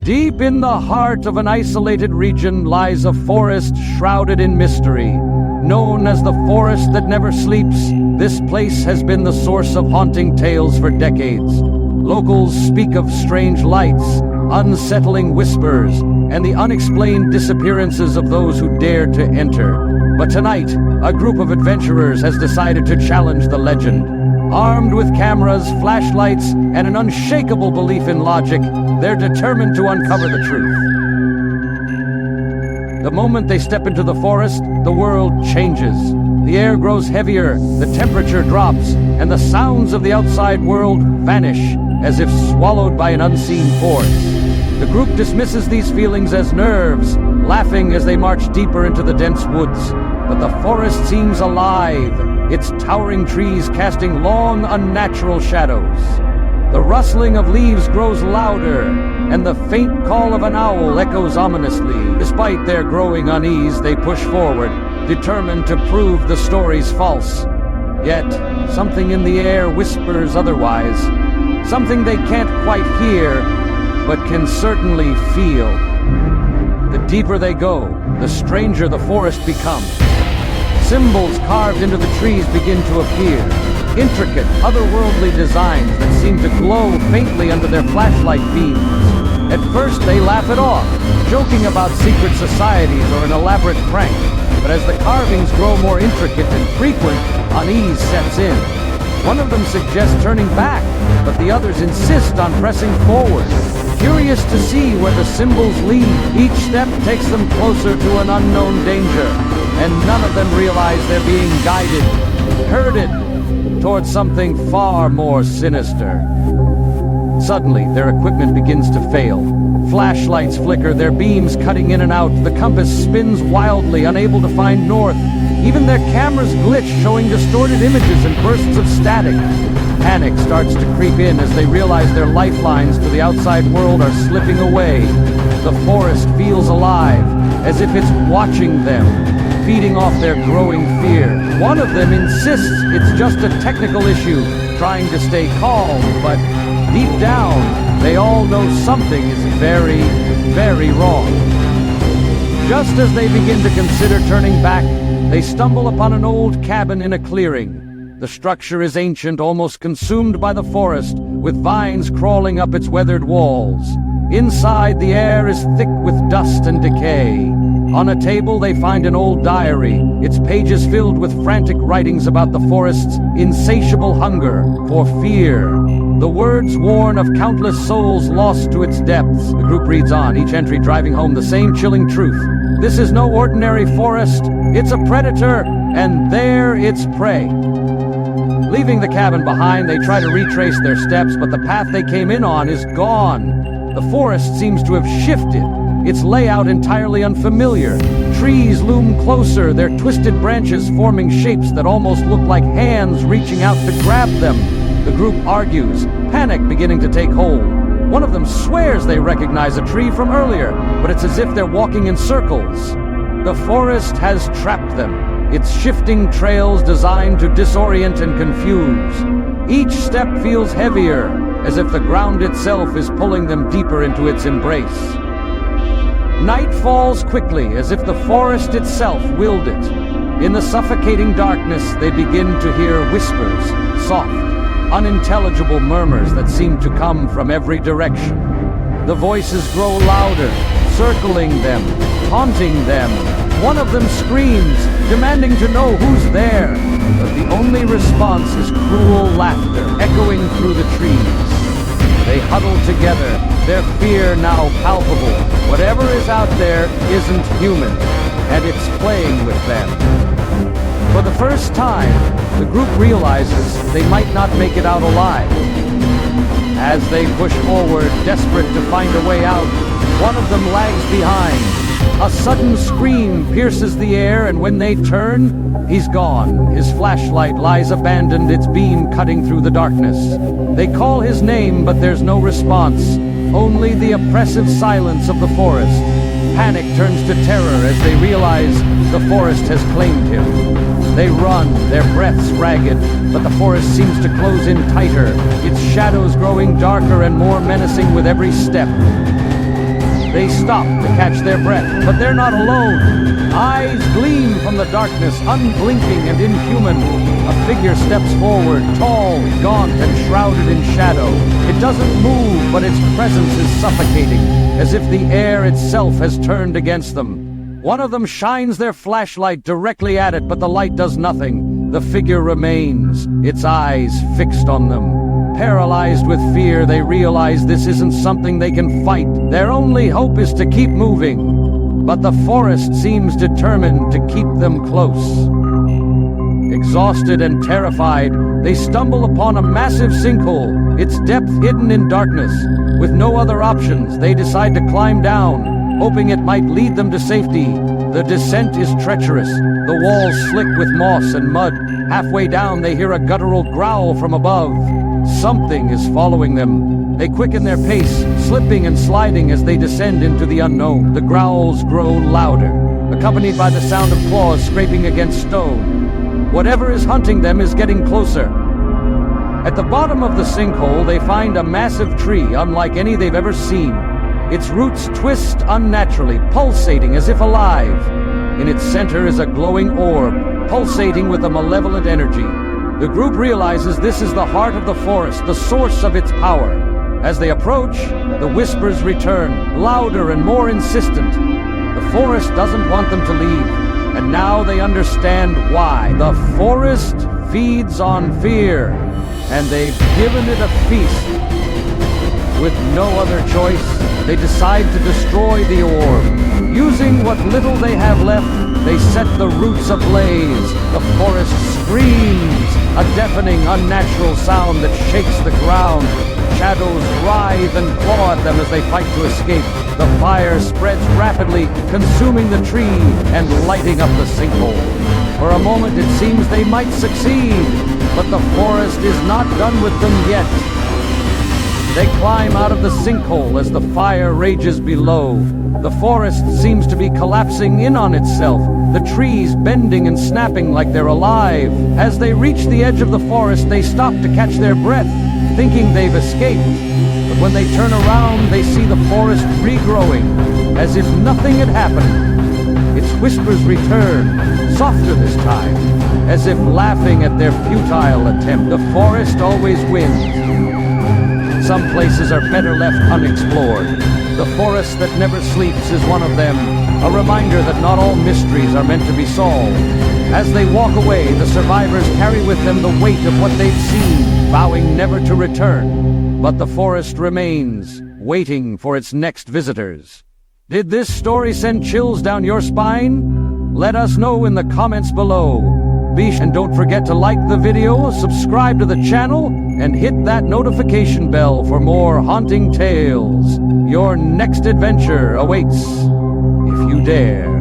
Deep in the heart of an isolated region lies a forest shrouded in mystery. Known as the forest that never sleeps, this place has been the source of haunting tales for decades. Locals speak of strange lights, unsettling whispers, and the unexplained disappearances of those who dare to enter. But tonight, a group of adventurers has decided to challenge the legend. Armed with cameras, flashlights, and an unshakable belief in logic, they're determined to uncover the truth. The moment they step into the forest, the world changes. The air grows heavier, the temperature drops, and the sounds of the outside world vanish, as if swallowed by an unseen force. The group dismisses these feelings as nerves, laughing as they march deeper into the dense woods. But the forest seems alive, its towering trees casting long, unnatural shadows. The rustling of leaves grows louder, and the faint call of an owl echoes ominously. Despite their growing unease, they push forward, determined to prove the stories false. Yet, something in the air whispers otherwise. Something they can't quite hear, but can certainly feel. The deeper they go, the stranger the forest becomes. Symbols carved into the trees begin to appear. Intricate, otherworldly designs that seem to glow faintly under their flashlight beams. At first they laugh it off, joking about secret societies or an elaborate prank. But as the carvings grow more intricate and frequent, unease sets in. One of them suggests turning back, but the others insist on pressing forward. Curious to see where the symbols lead, each step takes them closer to an unknown danger, and none of them realize they're being guided, herded, towards something far more sinister. Suddenly, their equipment begins to fail. Flashlights flicker, their beams cutting in and out. The compass spins wildly, unable to find north. Even their cameras glitch, showing distorted images and bursts of static. Panic starts to creep in as they realize their lifelines to the outside world are slipping away. The forest feels alive, as if it's watching them, feeding off their growing fear. One of them insists it's just a technical issue, trying to stay calm, but deep down, they all know something is very, very wrong. Just as they begin to consider turning back, they stumble upon an old cabin in a clearing. The structure is ancient, almost consumed by the forest, with vines crawling up its weathered walls. Inside, the air is thick with dust and decay. On a table, they find an old diary, its pages filled with frantic writings about the forest's insatiable hunger for fear. The words worn of countless souls lost to its depths. The group reads on, each entry driving home the same chilling truth. This is no ordinary forest, it's a predator, and there its prey. Leaving the cabin behind, they try to retrace their steps, but the path they came in on is gone. The forest seems to have shifted, its layout entirely unfamiliar. Trees loom closer, their twisted branches forming shapes that almost look like hands reaching out to grab them. The group argues, panic beginning to take hold. One of them swears they recognize a tree from earlier, but it's as if they're walking in circles. The forest has trapped them, its shifting trails designed to disorient and confuse. Each step feels heavier, as if the ground itself is pulling them deeper into its embrace. Night falls quickly, as if the forest itself willed it. In the suffocating darkness, they begin to hear whispers, soft, unintelligible murmurs that seem to come from every direction. The voices grow louder, circling them, haunting them. One of them screams, demanding to know who's there, but the only response is cruel laughter echoing through the trees. They huddle together, their fear now palpable. Whatever is out there isn't human, and it's playing with them. For the first time, the group realizes they might not make it out alive. As they push forward, desperate to find a way out, one of them lags behind. A sudden scream pierces the air, and when they turn, he's gone. His flashlight lies abandoned, its beam cutting through the darkness. They call his name, but there's no response, only the oppressive silence of the forest. Panic turns to terror as they realize the forest has claimed him. They run, their breaths ragged, but the forest seems to close in tighter, its shadows growing darker and more menacing with every step. stop to catch their breath. But they're not alone. Eyes gleam from the darkness, unblinking and inhuman. A figure steps forward, tall, gaunt, and shrouded in shadow. It doesn't move, but its presence is suffocating, as if the air itself has turned against them. One of them shines their flashlight directly at it, but the light does nothing. The figure remains, its eyes fixed on them. Paralyzed with fear, they realize this isn't something they can fight. Their only hope is to keep moving. But the forest seems determined to keep them close. Exhausted and terrified, they stumble upon a massive sinkhole, its depth hidden in darkness. With no other options, they decide to climb down, hoping it might lead them to safety. The descent is treacherous, the walls slick with moss and mud. Halfway down, they hear a guttural growl from above. Something is following them. They quicken their pace, slipping and sliding as they descend into the unknown. The growls grow louder, accompanied by the sound of claws scraping against stone. Whatever is hunting them is getting closer. At the bottom of the sinkhole, they find a massive tree unlike any they've ever seen. Its roots twist unnaturally, pulsating as if alive. In its center is a glowing orb, pulsating with a malevolent energy. The group realizes this is the heart of the forest, the source of its power. As they approach, the whispers return, louder and more insistent. The forest doesn't want them to leave, and now they understand why. The forest feeds on fear, and they've given it a feast. With no other choice, they decide to destroy the orb. Using what little they have left, they set the roots ablaze. The forest screams, a deafening, unnatural sound that shakes the ground. Shadows writhe and claw at them as they fight to escape. The fire spreads rapidly, consuming the tree and lighting up the sinkhole. For a moment it seems they might succeed, but the forest is not done with them yet. They climb out of the sinkhole as the fire rages below. The forest seems to be collapsing in on itself, the trees bending and snapping like they're alive. As they reach the edge of the forest, they stop to catch their breath, thinking they've escaped. But when they turn around, they see the forest regrowing, as if nothing had happened. Its whispers return, softer this time, as if laughing at their futile attempt. The forest always wins. Some places are better left unexplored. The forest that never sleeps is one of them, a reminder that not all mysteries are meant to be solved. As they walk away, the survivors carry with them the weight of what they've seen, vowing never to return. But the forest remains, waiting for its next visitors. Did this story send chills down your spine? Let us know in the comments below. And don't forget to like the video, subscribe to the channel, and hit that notification bell for more haunting tales. Your next adventure awaits, if you dare.